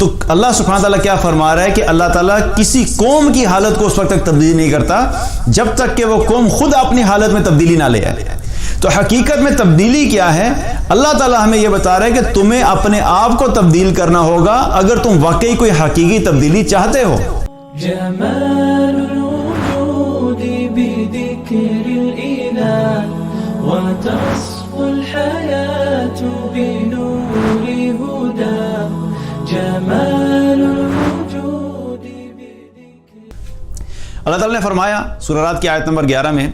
تو اللہ سبحانہ تعالیٰ کیا فرما رہا ہے کہ اللہ تعالیٰ کسی قوم کی حالت کو اس وقت تک تبدیل نہیں کرتا جب تک کہ وہ قوم خود اپنی حالت میں تبدیلی نہ لے آئے۔ تو حقیقت میں تبدیلی کیا ہے؟ اللہ تعالیٰ ہمیں یہ بتا رہا ہے کہ تمہیں اپنے آپ کو تبدیل کرنا ہوگا اگر تم واقعی کوئی حقیقی تبدیلی چاہتے ہو۔ جمال الوجود بذكر الإله وتصفو الحياة بنور هدى جمال الوجود بذكر۔ اللہ تعالیٰ نے فرمایا سورہ رات کی آیت نمبر 11 میں،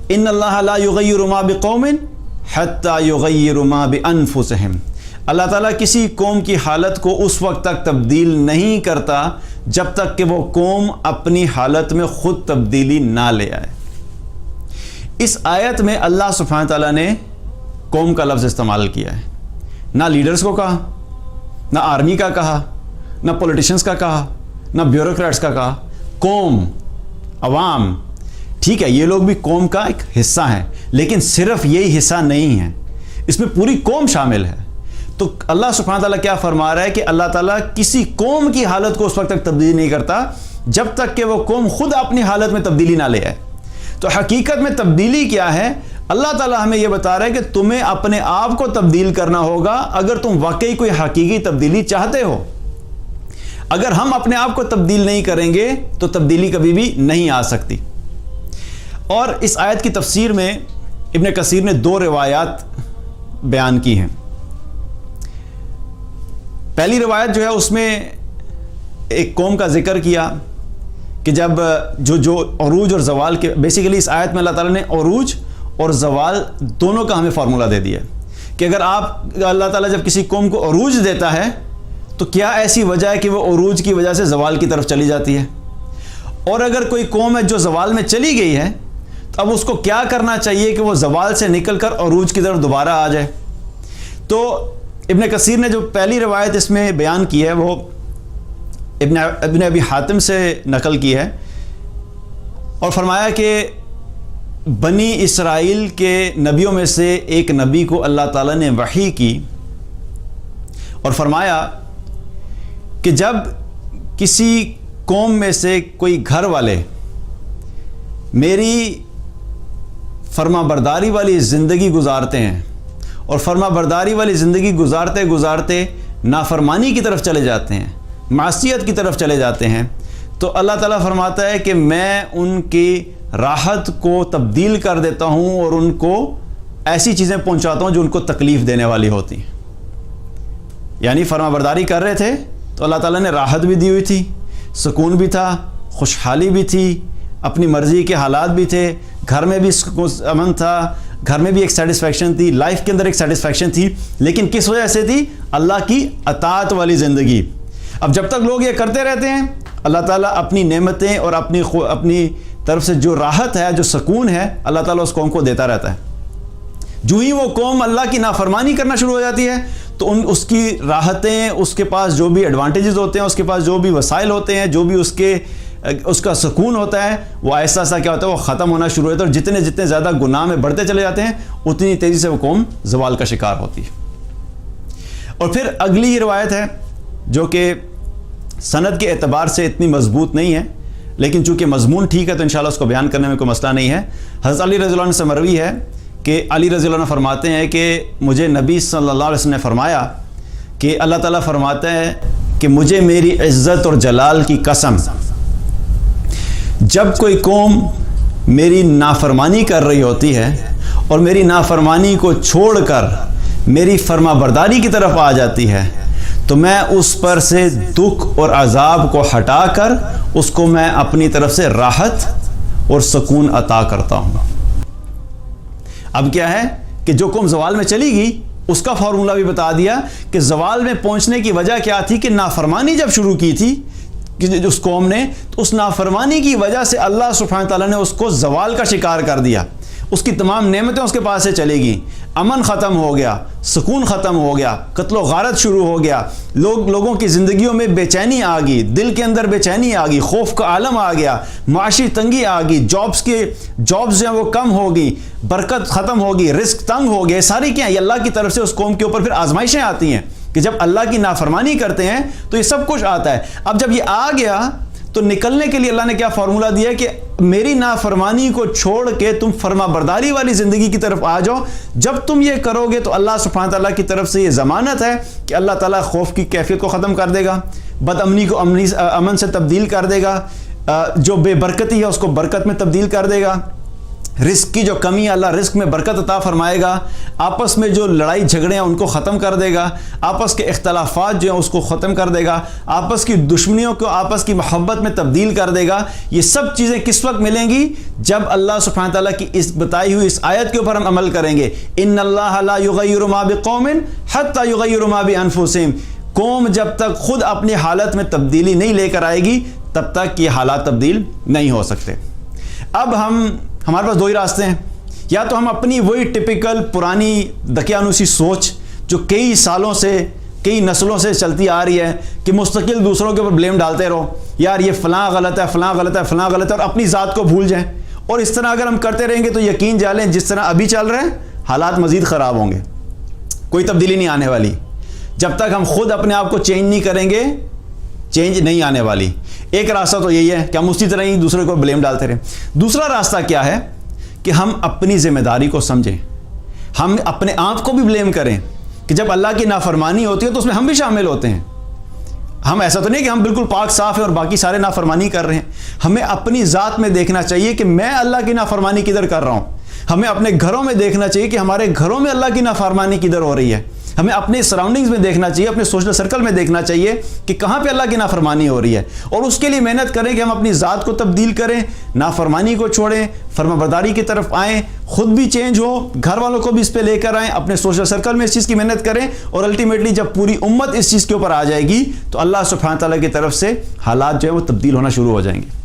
ان اللہ لا یغیر ما بقوم حتی یغیر ما بانفسہم، اللہ تعالیٰ کسی قوم کی حالت کو اس وقت تک تبدیل نہیں کرتا جب تک کہ وہ قوم اپنی حالت میں خود تبدیلی نہ لے آئے۔ اس آیت میں اللہ سبحانہ تعالیٰ نے قوم کا لفظ استعمال کیا ہے، نہ لیڈرز کو کہا، نہ آرمی کا کہا، نہ پولیٹیشنز کا کہا، نہ بیوروکریٹس کا کہا، قوم، عوام۔ ٹھیک ہے، یہ لوگ بھی قوم کا ایک حصہ ہیں، لیکن صرف یہی حصہ نہیں ہے، اس میں پوری قوم شامل ہے۔ تو اللہ سبحانہ تعالیٰ کیا فرما رہا ہے کہ اللہ تعالیٰ کسی قوم کی حالت کو اس وقت تک تبدیل نہیں کرتا جب تک کہ وہ قوم خود اپنی حالت میں تبدیلی نہ لے آئے۔ تو حقیقت میں تبدیلی کیا ہے؟ اللہ تعالیٰ ہمیں یہ بتا رہا ہے کہ تمہیں اپنے آپ کو تبدیل کرنا ہوگا اگر تم واقعی کوئی حقیقی تبدیلی چاہتے ہو۔ اگر ہم اپنے آپ کو تبدیل نہیں کریں گے تو تبدیلی کبھی بھی نہیں آ سکتی۔ اور اس آیت کی تفسیر میں ابن کثیر نے 2 روایات بیان کی ہیں۔ پہلی روایت جو ہے اس میں ایک قوم کا ذکر کیا کہ جب جو عروج اور زوال کے، بیسیکلی اس آیت میں اللہ تعالیٰ نے عروج اور زوال دونوں کا ہمیں فارمولہ دے دیا کہ اگر اللہ تعالیٰ جب کسی قوم کو عروج دیتا ہے تو کیا ایسی وجہ ہے کہ وہ عروج کی وجہ سے زوال کی طرف چلی جاتی ہے، اور اگر کوئی قوم ہے جو زوال میں چلی گئی ہے تو اب اس کو کیا کرنا چاہیے کہ وہ زوال سے نکل کر عروج کی طرف دوبارہ آ جائے۔ تو ابن کثیر نے جو پہلی روایت اس میں بیان کی ہے وہ ابن ابی حاتم سے نقل کی ہے، اور فرمایا کہ بنی اسرائیل کے نبیوں میں سے ایک نبی کو اللہ تعالیٰ نے وحی کی اور فرمایا کہ جب کسی قوم میں سے کوئی گھر والے میری فرما برداری والی زندگی گزارتے ہیں اور فرما برداری والی زندگی گزارتے گزارتے نافرمانی کی طرف چلے جاتے ہیں، معصیت کی طرف چلے جاتے ہیں، تو اللہ تعالیٰ فرماتا ہے کہ میں ان کی راحت کو تبدیل کر دیتا ہوں اور ان کو ایسی چیزیں پہنچاتا ہوں جو ان کو تکلیف دینے والی ہوتی ہیں۔ یعنی فرما برداری کر رہے تھے تو اللہ تعالیٰ نے راحت بھی دی ہوئی تھی، سکون بھی تھا، خوشحالی بھی تھی، اپنی مرضی کے حالات بھی تھے، گھر میں بھی امن تھا، گھر میں بھی ایک سیٹسفیکشن تھی، لائف کے اندر ایک سیٹسفیکشن تھی، لیکن کس وجہ سے تھی؟ اللہ کی اطاعت والی زندگی۔ اب جب تک لوگ یہ کرتے رہتے ہیں اللہ تعالیٰ اپنی نعمتیں اور اپنی طرف سے جو راحت ہے، جو سکون ہے، اللہ تعالیٰ اس قوم کو دیتا رہتا ہے۔ جو ہی وہ قوم اللہ کی نافرمانی کرنا شروع ہو جاتی ہے تو اس کی راحتیں، اس کے پاس جو بھی ایڈوانٹیجز ہوتے ہیں، اس کے پاس جو بھی وسائل ہوتے ہیں، جو بھی اس کا سکون ہوتا ہے، وہ ایسا ایسا کیا ہوتا ہے، وہ ختم ہونا شروع ہوتا ہے، اور جتنے زیادہ گناہ میں بڑھتے چلے جاتے ہیں اتنی تیزی سے وہ قوم زوال کا شکار ہوتی ہے۔ اور پھر اگلی روایت ہے جو کہ سند کے اعتبار سے اتنی مضبوط نہیں ہے، لیکن چونکہ مضمون ٹھیک ہے تو انشاءاللہ اس کو بیان کرنے میں کوئی مسئلہ نہیں ہے۔ حضرت علی رضی اللہ عنہ سے مروی ہے کہ علی رضی اللہ عنہ فرماتے ہیں کہ مجھے نبی صلی اللہ علیہ وسلم نے فرمایا کہ اللہ تعالیٰ فرماتا ہے کہ مجھے میری عزت اور جلال کی قسم، جب کوئی قوم میری نافرمانی کر رہی ہوتی ہے اور میری نافرمانی کو چھوڑ کر میری فرما برداری کی طرف آ جاتی ہے تو میں اس پر سے دکھ اور عذاب کو ہٹا کر اس کو میں اپنی طرف سے راحت اور سکون عطا کرتا ہوں۔ اب کیا ہے کہ جو قوم زوال میں چلی گئی اس کا فارمولہ بھی بتا دیا کہ زوال میں پہنچنے کی وجہ کیا تھی کہ نافرمانی جب شروع کی تھی اس قوم نے، تو اس نافرمانی کی وجہ سے اللہ سبحانہ تعالیٰ نے اس کو زوال کا شکار کر دیا، اس کی تمام نعمتیں اس کے پاس سے چلے گئیں، امن ختم ہو گیا، سکون ختم ہو گیا، قتل و غارت شروع ہو گیا، لوگوں کی زندگیوں میں بے چینی آ گئی، دل کے اندر بے چینی آ گئی، خوف کا عالم آ گیا، معاشی تنگی آ گئی، جابز جو ہیں وہ کم ہو گئی، برکت ختم ہو گئی، رزق تنگ ہو گیا۔ ساری کیا ہیں؟ یہ اللہ کی طرف سے اس قوم کے اوپر پھر آزمائشیں آتی ہیں کہ جب اللہ کی نافرمانی کرتے ہیں تو یہ سب کچھ آتا ہے. اب جب یہ آ گیا تو نکلنے کے لیے اللہ نے کیا فارمولہ دیا ہے کہ میری نافرمانی کو چھوڑ کے تم فرما برداری والی زندگی کی طرف آ جاؤ. جب تم یہ کرو گے تو اللہ سبحانہ تعالیٰ کی طرف سے یہ ضمانت ہے کہ اللہ تعالیٰ خوف کی کیفیت کو ختم کر دے گا, بد امنی کو امن سے تبدیل کر دے گا, جو بے برکتی ہے اس کو برکت میں تبدیل کر دے گا, رزق کی جو کمی ہے اللہ رزق میں برکت عطا فرمائے گا, آپس میں جو لڑائی جھگڑے ہیں ان کو ختم کر دے گا, آپس کے اختلافات جو ہیں اس کو ختم کر دے گا, آپس کی دشمنیوں کو آپس کی محبت میں تبدیل کر دے گا. یہ سب چیزیں کس وقت ملیں گی؟ جب اللہ سبحانہ تعالیٰ کی اس بتائی ہوئی اس آیت کے اوپر ہم عمل کریں گے. ان اللہ لا یغیر ما بقوم حتی یغیروا ما بانفسہم. قوم جب تک خود اپنی حالت میں تبدیلی نہیں لے کر آئے گی تب تک یہ حالات تبدیل نہیں ہو سکتے. اب ہمارے پاس دو ہی راستے ہیں. یا تو ہم اپنی وہی ٹپیکل پرانی دقیانوسی سوچ جو کئی سالوں سے کئی نسلوں سے چلتی آ رہی ہے کہ مستقل دوسروں کے اوپر بلیم ڈالتے رہو, یار یہ فلاں غلط ہے فلاں غلط ہے فلاں غلط ہے, اور اپنی ذات کو بھول جائیں. اور اس طرح اگر ہم کرتے رہیں گے تو یقین جالیں جس طرح ابھی چل رہے ہیں حالات مزید خراب ہوں گے, کوئی تبدیلی نہیں آنے والی. جب تک ہم خود اپنے آپ کو چینج نہیں کریں گے چینج نہیں آنے والی. ایک راستہ تو یہی ہے کہ ہم اسی طرح ہی دوسرے کو بلیم ڈالتے رہیں. دوسرا راستہ کیا ہے کہ ہم اپنی ذمہ داری کو سمجھیں, ہم اپنے آپ کو بھی بلیم کریں کہ جب اللہ کی نافرمانی ہوتی ہے تو اس میں ہم بھی شامل ہوتے ہیں. ہم ایسا تو نہیں کہ ہم بالکل پاک صاف ہیں اور باقی سارے نافرمانی کر رہے ہیں. ہمیں اپنی ذات میں دیکھنا چاہیے کہ میں اللہ کی نافرمانی کدھر کر رہا ہوں. ہمیں اپنے گھروں میں دیکھنا چاہیے کہ ہمارے گھروں میں اللہ کی نافرمانی کدھر ہو رہی ہے. ہمیں اپنے سراؤنڈنگز میں دیکھنا چاہیے, اپنے سوشل سرکل میں دیکھنا چاہیے کہ کہاں پہ اللہ کی نافرمانی ہو رہی ہے, اور اس کے لیے محنت کریں کہ ہم اپنی ذات کو تبدیل کریں, نافرمانی کو چھوڑیں, فرما برداری کی طرف آئیں, خود بھی چینج ہو, گھر والوں کو بھی اس پہ لے کر آئیں, اپنے سوشل سرکل میں اس چیز کی محنت کریں, اور الٹیمیٹلی جب پوری امت اس چیز کے اوپر آ جائے گی تو اللہ سبحانہ تعالیٰ کی طرف سے حالات جو ہے وہ تبدیل ہونا شروع ہو جائیں گے.